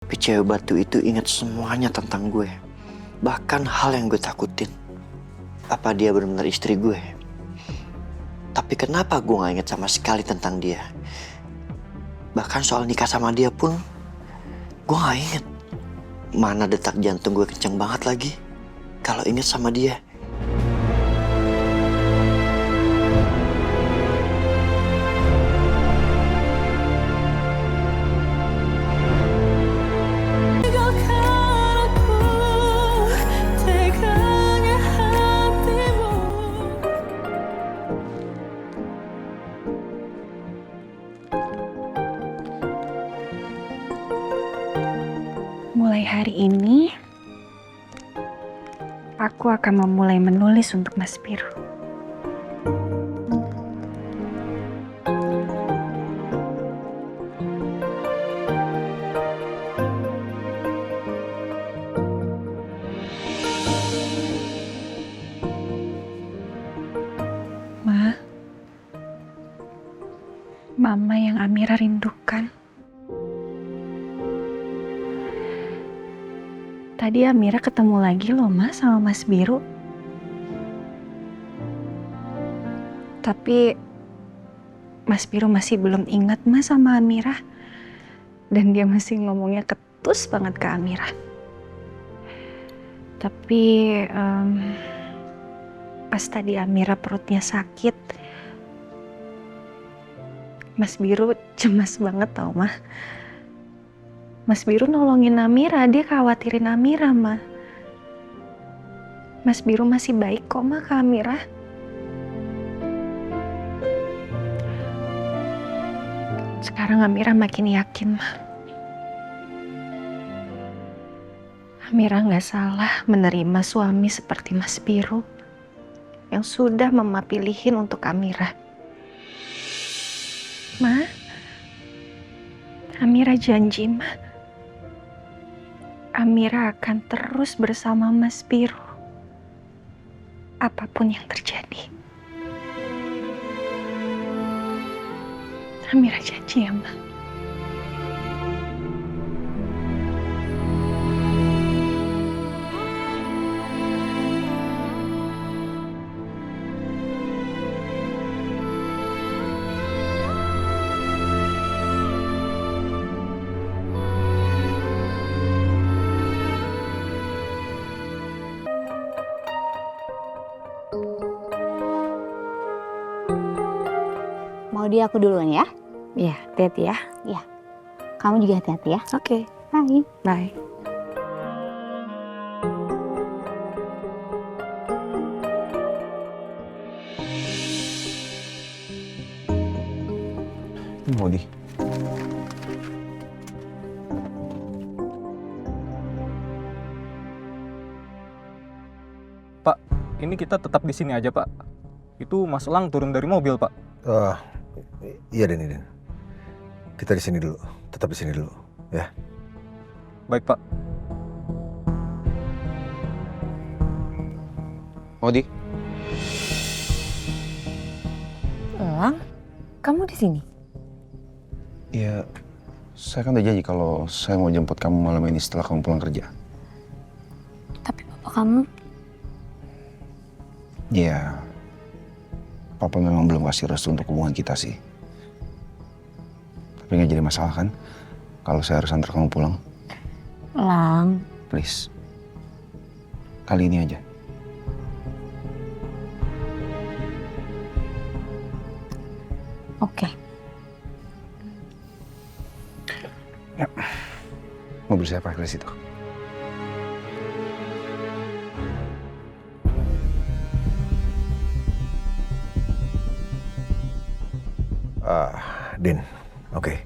Tapi cewek batu itu ingat semuanya tentang gue. Bahkan hal yang gue takutin. Apa dia benar-benar istri gue? Tapi kenapa gue gak ingat sama sekali tentang dia? Bahkan soal nikah sama dia pun gue gak inget. Mana detak jantung gue kenceng banget lagi kalau inget sama dia. Mulai hari ini, aku akan memulai menulis untuk Mas Biru. Ma, Mama yang Amira rindukan. Tadi Amira ketemu lagi loh Mas sama Mas Biru. Tapi Mas Biru masih belum ingat Mas sama Amira. Dan dia masih ngomongnya ketus banget ke Amira. Tapi pas tadi Amira perutnya sakit, Mas Biru cemas banget tau Mah. Mas Biru nolongin Amira, dia khawatirin Amira, Ma. Mas Biru masih baik kok, Ma, ke Amira. Sekarang Amira makin yakin, Ma. Amira nggak salah menerima suami seperti Mas Biru yang sudah Mama pilihin untuk Amira. Ma, Amira janji, Ma. Amira akan terus bersama Mas Biru. Apapun yang terjadi. Amira janji ya, Ma. Mau dia aku duluan ya? Iya, hati-hati ya. Iya. Kamu juga hati-hati ya. Oke, Hai. bye. Modi. Pak, ini kita tetap di sini aja, Pak. Itu Mas Elang turun dari mobil, Pak. Iya Den. Kita di sini dulu, tetap di sini dulu, ya. Baik, Pak. Modi, Elang, kamu di sini? ya saya kan udah janji kalau saya mau jemput kamu malam ini setelah kamu pulang kerja. Tapi papa kamu Ya, Papa memang belum kasih restu untuk hubungan kita sih. Tapi nggak jadi masalah kan kalau saya harus antar kamu pulang? Elang. Please, kali ini aja. Oke. Ya, mobil saya parkir di situ. Din, oke.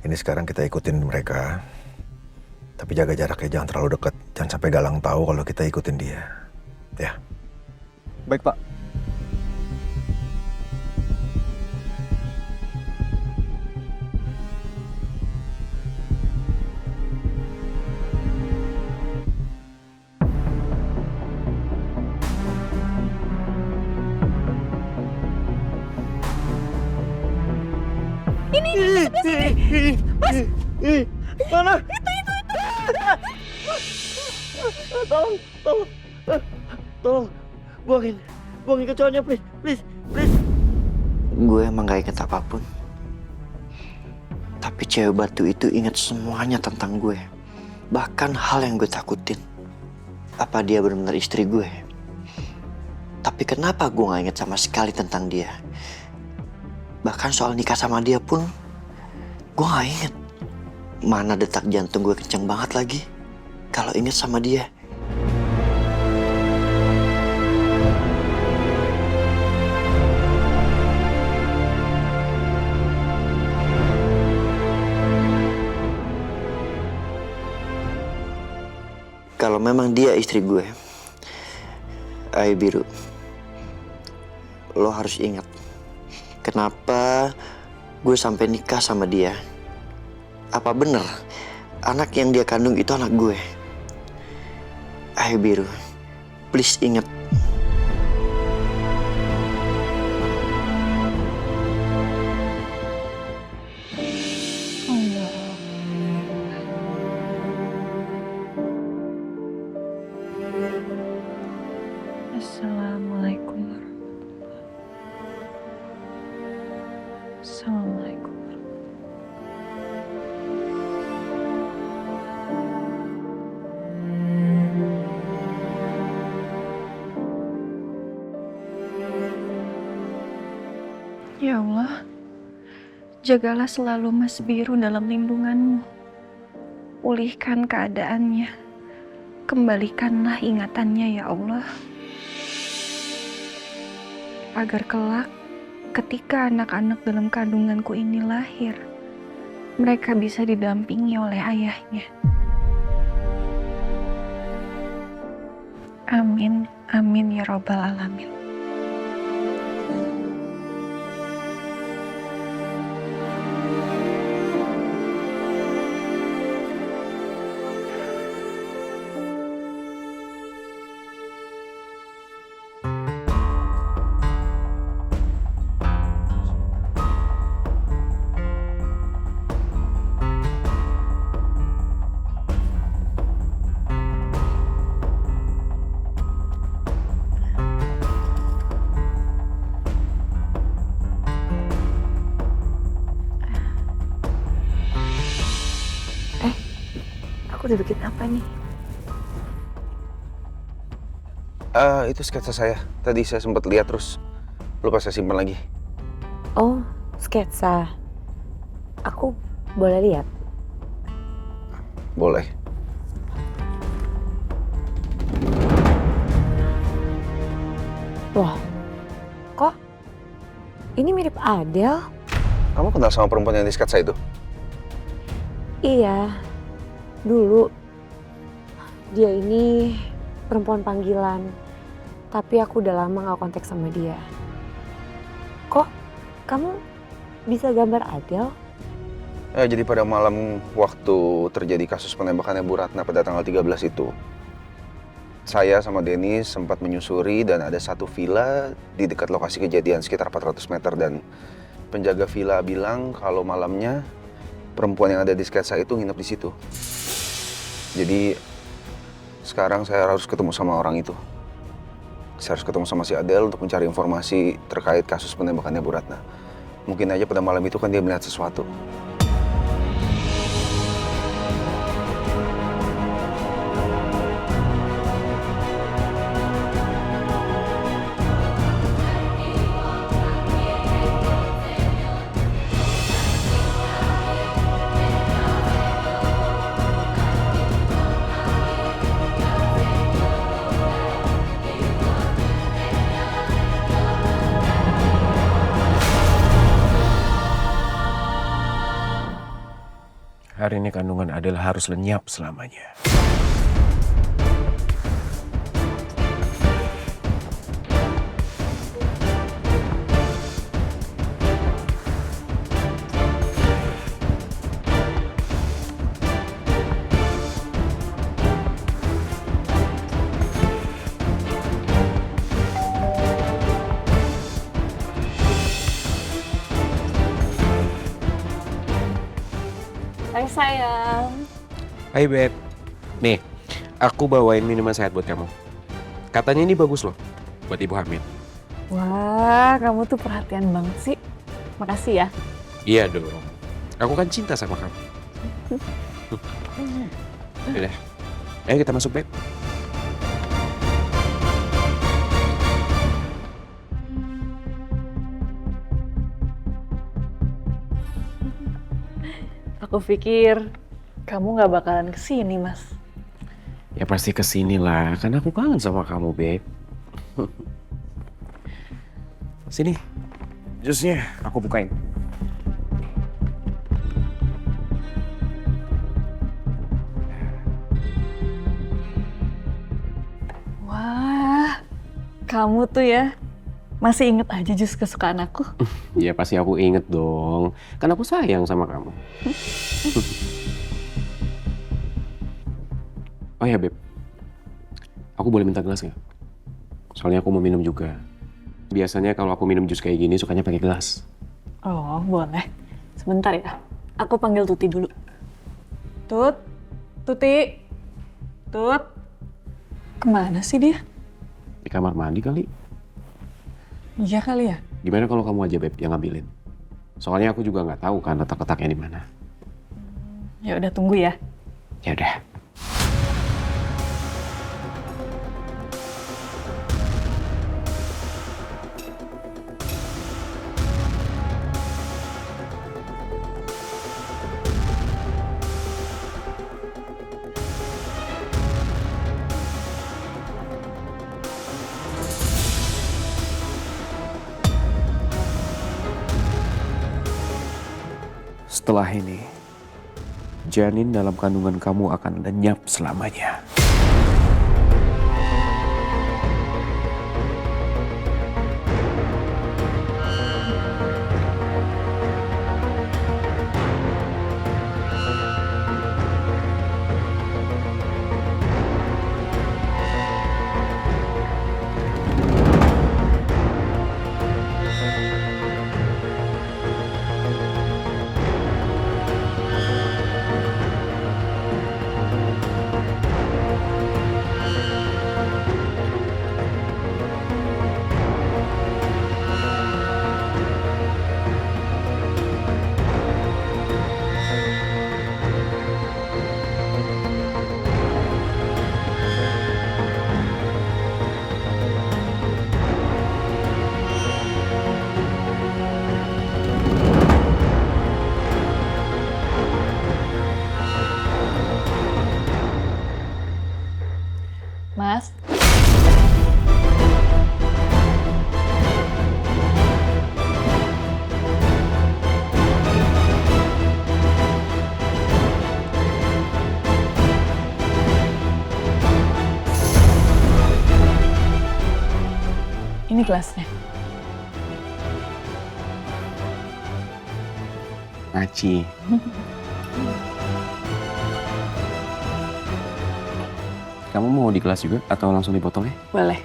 Ini sekarang kita ikutin mereka. Tapi jaga jaraknya, jangan terlalu dekat. Jangan sampai Galang tahu kalau kita ikutin dia. Ya. Baik, Pak. Mana? Tolong, tolong, tolong, buangin kecoanya, please, please, please. Gue emang gak inget apapun. Tapi cewek batu itu inget semuanya tentang gue. Bahkan hal yang gue takutin. Apa dia benar-benar istri gue? Tapi kenapa gue gak inget sama sekali tentang dia? Bahkan soal nikah sama dia pun, gue gak inget. Mana detak jantung gue kenceng banget lagi kalau inget sama dia. Kalau memang dia istri gue, Ayu Biru, lo harus ingat kenapa gue sampai nikah sama dia. Apa bener anak yang dia kandung itu anak gue? Ayu Biru, please ingat. Assalamualaikum warahmatullahi wabarakatuh. Assalamualaikum. Ya Allah, jagalah selalu Mas Biru dalam lindungan-Mu. Pulihkan keadaannya, kembalikanlah ingatannya ya Allah. Agar kelak ketika anak-anak dalam kandunganku ini lahir, mereka bisa didampingi oleh ayahnya. Amin, amin ya Rabbal Alamin. Aku udah bikin apa nih? Itu sketsa saya. Tadi saya sempat lihat terus lupa saya simpan lagi. Oh, sketsa. Aku boleh lihat? Boleh. Wah, kok ini mirip Adele? Kamu kenal sama perempuan yang di sketsa itu? Iya, dulu dia ini perempuan panggilan, tapi aku udah lama gak kontak sama dia. Kok kamu bisa gambar Adele? Jadi pada malam waktu terjadi kasus penembakannya Bu Ratna pada tanggal 13 itu, saya sama Dennis sempat menyusuri dan ada satu villa di dekat lokasi kejadian sekitar 400 meter dan penjaga villa bilang kalau malamnya perempuan yang ada di sketsa itu nginep di situ. Jadi sekarang saya harus ketemu sama orang itu. Saya harus ketemu sama si Adele untuk mencari informasi terkait kasus penembakannya Bu Ratna. Mungkin aja pada malam itu kan dia melihat sesuatu. Hari ini kandungan Adele harus lenyap selamanya. Hai sayang. Hai Beb. Nih, aku bawain minuman sehat buat kamu. Katanya ini bagus loh buat ibu hamil. Wah, kamu tuh perhatian banget sih. Makasih ya. Iya dong. Aku kan cinta sama kamu. Udah. Ayo kita masuk, Beb. Aku pikir kamu gak bakalan kesini, Mas. Ya pasti kesini lah, karena aku kangen sama kamu, Beb. Sini, jusnya aku bukain. Wah, kamu tuh ya masih inget aja jus kesukaan aku. Ya pasti aku inget dong, kan aku sayang sama kamu. Oh ya, Beb. Aku boleh minta gelas nggak? Soalnya aku mau minum juga. Biasanya kalau aku minum jus kayak gini sukanya pakai gelas. Oh, boleh. Sebentar ya. Aku panggil Tuti dulu. Tut, Tuti. Tut. Kemana sih dia? Di kamar mandi kali. Iya kali ya. Gimana kalau kamu aja, Beb, yang ngambilin? Soalnya aku juga nggak tahu kan letak-letaknya di mana. Ya udah tunggu ya. Ya udah. Setelah ini, janin dalam kandungan kamu akan lenyap selamanya. Mas. Ini gelasnya. Aci. Kamu mau di gelas juga atau langsung di botolnya? Boleh.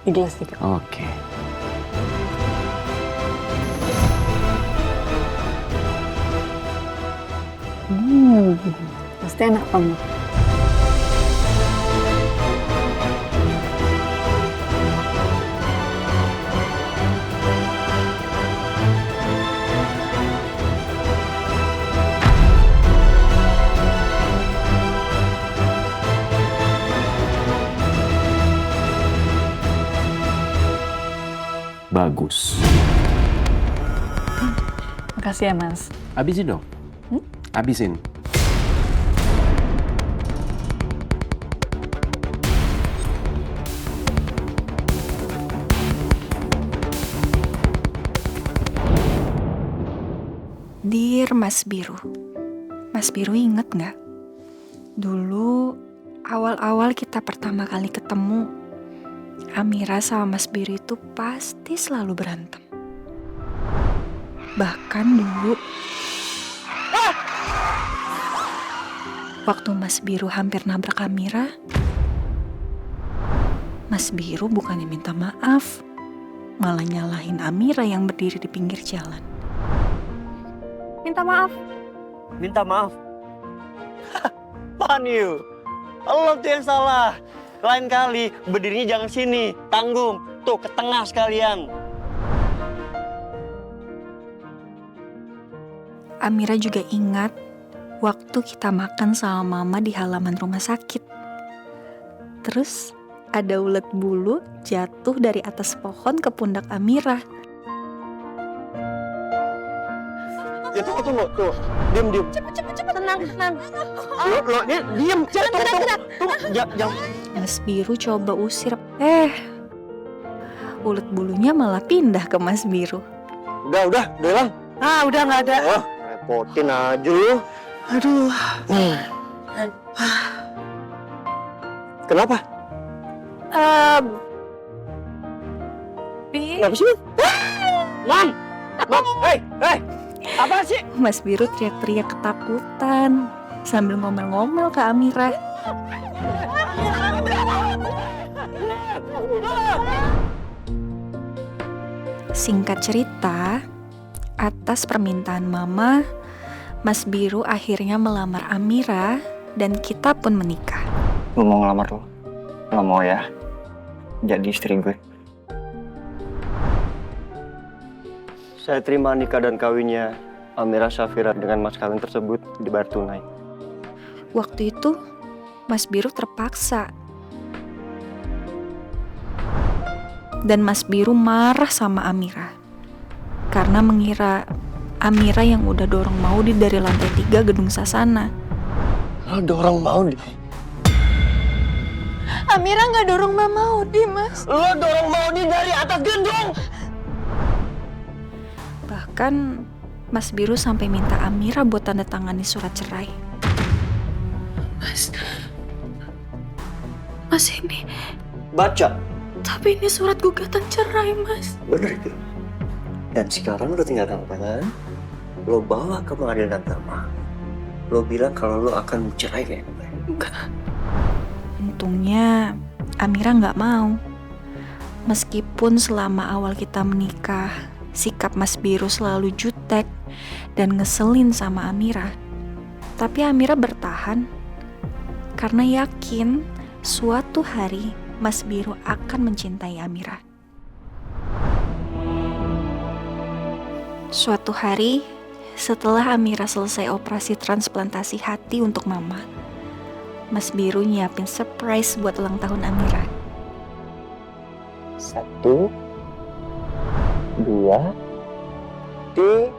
Di gelas juga. Oke. Pasti enak kamu. Bagus. Makasih ya, Mas. Habisin dong. Habisin. Dear Mas Biru. Mas Biru inget nggak? Dulu awal-awal kita pertama kali ketemu, Amira sama Mas Biru itu pasti selalu berantem. Bahkan dulu waktu Mas Biru hampir nabrak Amira, Mas Biru bukannya minta maaf, malah nyalahin Amira yang berdiri di pinggir jalan. Minta maaf. Minta maaf? Apaan you? Lo tuh yang salah. Lain kali berdirinya jangan sini, tanggung. Tuh ke tengah sekalian. Amira juga ingat waktu kita makan sama mama di halaman rumah sakit. Terus ada ulet bulu jatuh dari atas pohon ke pundak Amira. Ya tunggu. Tuh, diem. Cepet, tenang. Lo, diem. Tunggu. Jangan. Mas Biru coba usir. Ulet bulunya malah pindah ke Mas Biru. Udah hilang. Udah nggak ada. Repotin aja lu. Aduh. Kenapa? Kenapa sih? Mam! Hei! Apa sih? Mas Biru teriak-teriak ketakutan sambil ngomel-ngomel ke Amira. Singkat cerita, atas permintaan Mama, Mas Biru akhirnya melamar Amira dan kita pun menikah. Gue mau ngelamar lo. Lo mau ya? Jadi istri gue. Saya terima nikah dan kawinnya Amira Safira dengan mas kawin tersebut dibayar tunai. Waktu itu, Mas Biru terpaksa. Dan Mas Biru marah sama Amira. Karena mengira Amira yang udah dorong Maudi dari lantai 3 gedung Sasana. Lo dorong Maudi? Amira nggak dorong Mbak Maudi, Mas. Lo dorong Maudi dari atas gedung! Bahkan Mas Biru sampai minta Amira buat tanda tangani surat cerai. Mas ini... Baca! Tapi ini surat gugatan cerai, Mas. Bener itu. Dan sekarang lo tinggal tangan. Lo bawa ke pengadilan agama. Lo bilang kalau lo akan mencerai kayak gue. Enggak. Untungnya Amira nggak mau. Meskipun selama awal kita menikah, sikap Mas Biru selalu jutek dan ngeselin sama Amira. Tapi Amira bertahan karena yakin suatu hari Mas Biru akan mencintai Amira. Suatu hari, setelah Amira selesai operasi transplantasi hati untuk Mama, Mas Biru nyiapin surprise buat ulang tahun Amira. 1, 2, 3.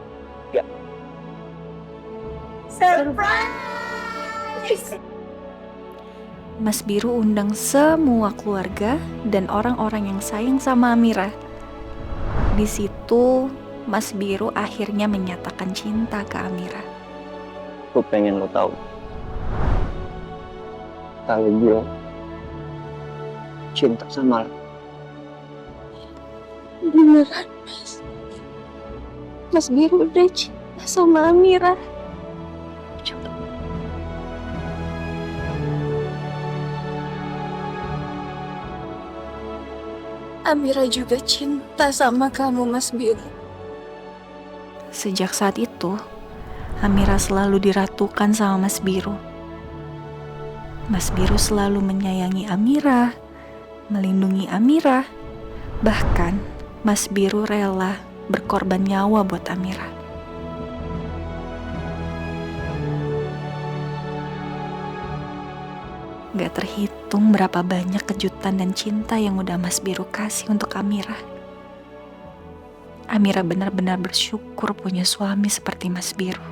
Surprise! Mas Biru undang semua keluarga dan orang-orang yang sayang sama Amira. Di situ, Mas Biru akhirnya menyatakan cinta ke Amira. Gue pengen lo tahu. Kalau gue cinta sama lo. Beneran, Mas. Mas Biru udah cinta sama Amira. Amira juga cinta sama kamu, Mas Biru. Sejak saat itu, Amira selalu diratukan sama Mas Biru. Mas Biru selalu menyayangi Amira, melindungi Amira. Bahkan, Mas Biru rela berkorban nyawa buat Amira. Gak terhitung berapa banyak kejutan dan cinta yang udah Mas Biru kasih untuk Amira. Amira benar-benar bersyukur punya suami seperti Mas Biru.